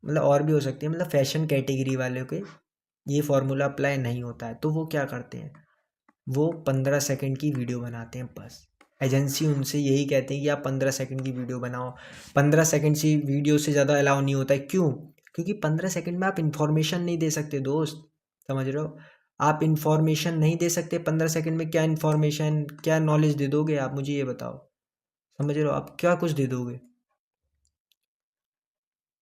मतलब और भी हो सकती है, मतलब फैशन कैटेगरी वालों के ये फार्मूला अप्लाई नहीं होता है। तो वो क्या करते हैं, वो 15 सेकंड की वीडियो बनाते हैं बस। एजेंसी उनसे यही कहते हैं कि आप 15 सेकंड की वीडियो बनाओ। 15 सेकंड की वीडियो से ज़्यादा अलाउ नहीं होता है। क्यों? क्योंकि 15 सेकंड में आप इंफॉर्मेशन नहीं दे सकते दोस्त, समझ रहे हो? आप इंफॉर्मेशन नहीं दे सकते 15 सेकंड में। क्या इंफॉर्मेशन, क्या नॉलेज दे दोगे आप, मुझे ये बताओ। समझ रहे हो? आप क्या कुछ दे दोगे?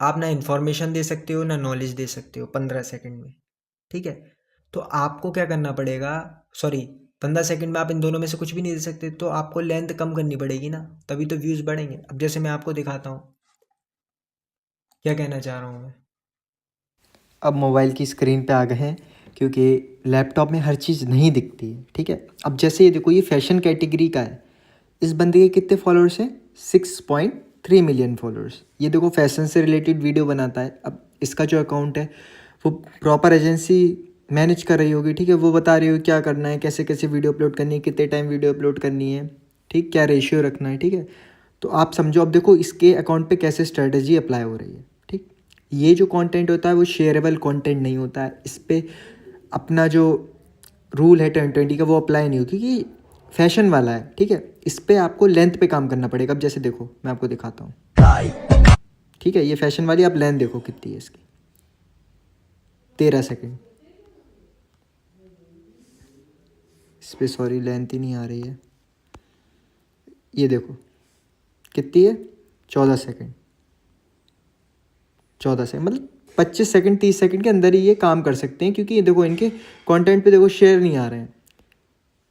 आप ना इंफॉर्मेशन दे सकते हो ना नॉलेज दे सकते हो 15 सेकंड में। ठीक है, तो आपको क्या करना पड़ेगा, सॉरी, 15 सेकंड में आप इन दोनों में से कुछ भी नहीं दे सकते, तो आपको लेंथ कम करनी पड़ेगी ना, तभी तो व्यूज़ बढ़ेंगे। अब जैसे मैं आपको दिखाता हूँ, क्या कहना चाह रहा हूँ मैं। अब मोबाइल की स्क्रीन पे आ गए हैं, क्योंकि लैपटॉप में हर चीज़ नहीं दिखती है। ठीक है, अब जैसे ये देखो, ये फैशन कैटेगरी का है। इस बंदे के कितने फॉलोअर्स हैं? 6.3 मिलियन फॉलोअर्स। ये देखो, फैशन से रिलेटेड वीडियो बनाता है। अब इसका जो अकाउंट है वो प्रॉपर एजेंसी मैनेज कर रही होगी। ठीक है, वो बता रही होगी क्या करना है, कैसे कैसे वीडियो अपलोड करनी है, कितने टाइम वीडियो अपलोड करनी है, ठीक, क्या रेशियो रखना है। ठीक है, तो आप समझो, अब देखो इसके अकाउंट पे कैसे स्ट्रेटजी अप्लाई हो रही है। ठीक, ये जो कंटेंट होता है वो शेयरेबल कंटेंट नहीं होता है। इस पे अपना जो रूल है 10-20 का वो अप्लाई नहीं हो, क्योंकि फैशन वाला है। ठीक है, इस पे आपको लेंथ पे काम करना पड़ेगा। अब जैसे देखो, मैं आपको दिखाता हूँ। ठीक है, ये फैशन वाली, आप लेंथ देखो कितनी है इसकी, 13 सेकेंड। इस पर सॉरी लेंथ ही नहीं आ रही है। ये देखो कितनी है, 14 सेकेंड। 14 सेकेंड मतलब 25 सेकेंड 30 सेकेंड के अंदर ही ये काम कर सकते हैं, क्योंकि ये देखो इनके कंटेंट पे देखो शेयर नहीं आ रहे हैं।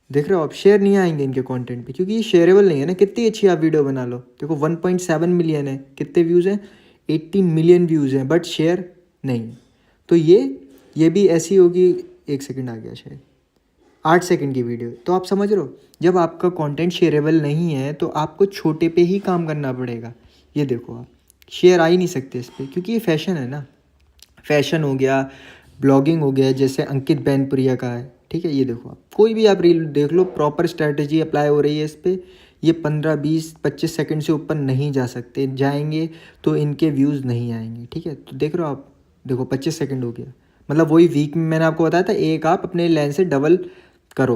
देख रहे हो आप, शेयर नहीं आएंगे इनके कंटेंट पे, क्योंकि ये शेयरेबल नहीं है ना। कितनी अच्छी आप वीडियो बना लो, देखो 1.7 मिलियन है, कितने व्यूज़ हैं, 18 मिलियन व्यूज़ हैं, बट शेयर नहीं। तो ये भी ऐसी होगी। 1 सेकेंड आ गया शायद, 8 सेकेंड की वीडियो। तो आप समझ रहे हो, जब आपका कंटेंट शेयरेबल नहीं है तो आपको छोटे पे ही काम करना पड़ेगा। ये देखो, आप शेयर आ ही नहीं सकते इस पर, क्योंकि ये फैशन है ना। फैशन हो गया, ब्लॉगिंग हो गया, जैसे अंकित बैनपुरिया का है। ठीक है, ये देखो, आप कोई भी आप रील देख लो, प्रॉपर स्ट्रैटेजी अप्लाई हो रही है इस पर। ये 15 20 25 सेकंड से ऊपर नहीं जा सकते, जाएंगे तो इनके व्यूज़ नहीं आएंगे। ठीक है, तो देख रहे हो आप, देखो 25 सेकंड हो गया। मतलब वही वीक में मैंने आपको बताया था, एक आप अपने लेंस से डबल करो,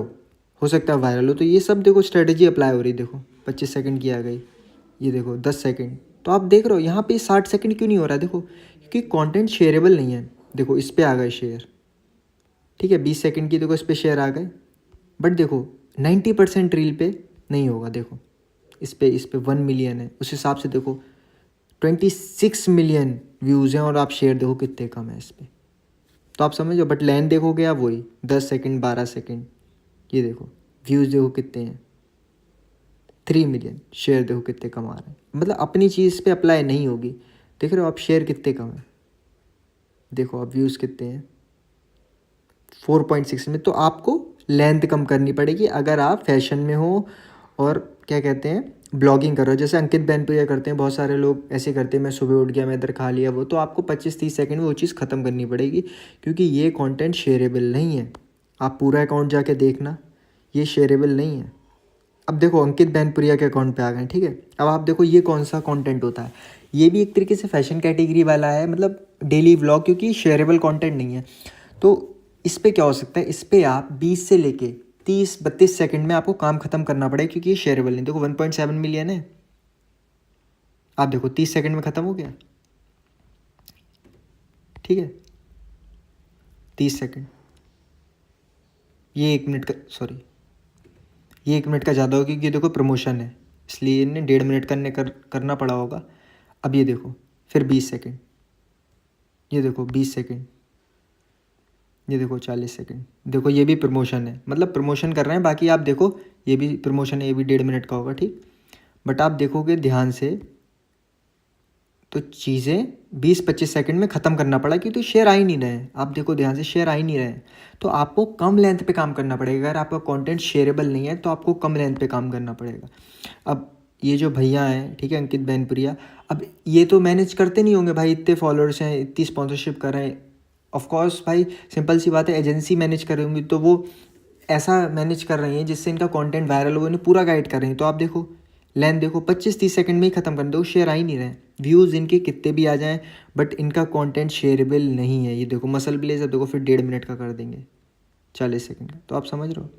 हो सकता है वायरल हो। तो ये सब देखो स्ट्रेटजी अप्लाई हो रही है। देखो 25 सेकंड की आ गई, ये देखो 10 सेकंड। तो आप देख रहे हो यहाँ पे 60 सेकंड क्यों नहीं हो रहा है, देखो क्योंकि कंटेंट शेयरेबल नहीं है। देखो इस पे आ गए शेयर, ठीक है, 20 सेकंड की देखो इस पे शेयर आ गए, बट देखो 90% रील पे नहीं होगा। देखो इस पे 1 मिलियन है, उस हिसाब से देखो 26 मिलियन व्यूज़ हैं, और आप शेयर देखो कितने कम है इस पे। तो आप समझो, बट लेंथ देखोगे आप वही 10 सेकंड 12 सेकंड। ये देखो व्यूज़ देखो कितने हैं, 3 मिलियन। शेयर देखो कितने कम आ रहे हैं, मतलब अपनी चीज़ पे अप्लाई नहीं होगी। देख रहे हो आप, शेयर कितने कम है, देखो आप व्यूज़ कितने हैं, 4.6 में। तो आपको लेंथ कम करनी पड़ेगी अगर आप फैशन में हो और क्या कहते हैं ब्लॉगिंग कर रहे हो। जैसे अंकित बैनपुरिया करते हैं, बहुत सारे लोग ऐसे करते हैं, मैं सुबह उठ गया मैं इधर खा लिया वो। तो आपको 25-30 सेकंड में वो चीज़ ख़त्म करनी पड़ेगी, क्योंकि ये कंटेंट शेयरेबल नहीं है। आप पूरा अकाउंट जाके देखना, ये शेयरेबल नहीं है। अब देखो अंकित बैनपुरिया के अकाउंट पे आ गए। ठीक है, अब आप देखो ये कौन सा कंटेंट होता है। ये भी एक तरीके से फैशन कैटेगरी वाला है, मतलब डेली व्लॉग, क्योंकि शेयरेबल कंटेंट नहीं है। तो इस पे क्या हो सकता है, इस पे आप 20 से लेके 30-32 सेकंड में आपको काम खत्म करना पड़ेगा, क्योंकि ये शेयरेबल नहीं। देखो 1.7 मिलियन है, आप देखो 30 सेकंड में ख़त्म हो गया। ठीक है, 30 सेकंड, ये 1 मिनट का, सॉरी ये 1 मिनट का ज़्यादा होगा, क्योंकि देखो प्रमोशन है, इसलिए इन्हें 1.5 मिनट करना पड़ा होगा। अब ये देखो फिर 20 सेकंड, ये देखो 20 सेकंड, ये देखो 40 सेकंड। देखो ये भी प्रमोशन है, मतलब प्रमोशन कर रहे हैं। बाकी आप देखो ये भी प्रमोशन है, ये भी 1.5 मिनट का होगा। ठीक, बट आप देखोगे ध्यान से तो चीज़ें 20-25 सेकंड में ख़त्म करना पड़ा, क्योंकि तो शेयर आ ही नहीं रहे हैं। आप देखो ध्यान से, शेयर आ ही नहीं रहे हैं। तो आपको कम लेंथ पे काम करना पड़ेगा। अगर आपका कंटेंट शेयरेबल नहीं है तो आपको कम लेंथ पे काम करना पड़ेगा। अब ये जो भैया हैं, ठीक है, अंकित बैनपुरिया, अब ये तो मैनेज करते नहीं होंगे भाई, इतने फॉलोअर्स हैं, इतनी स्पॉन्सरशिप कर रहे हैं। ऑफकोर्स भाई, सिंपल सी बात है, एजेंसी मैनेज कर रही होंगी, तो वो ऐसा मैनेज कर रही हैं जिससे इनका कंटेंट वायरल हो, इन्हें पूरा गाइड कर रही हैं। तो आप देखो लेंथ देखो 25-30 सेकंड में ही ख़त्म कर दो, शेयर आ ही नहीं रहे हैं। व्यूज़ इनके कितने भी आ जाएं बट इनका कंटेंट शेयरेबल नहीं है। ये देखो मसल ब्लेज, अब देखो फिर 1.5 मिनट का कर देंगे, 40 सेकंड का। तो आप समझ रहे हो।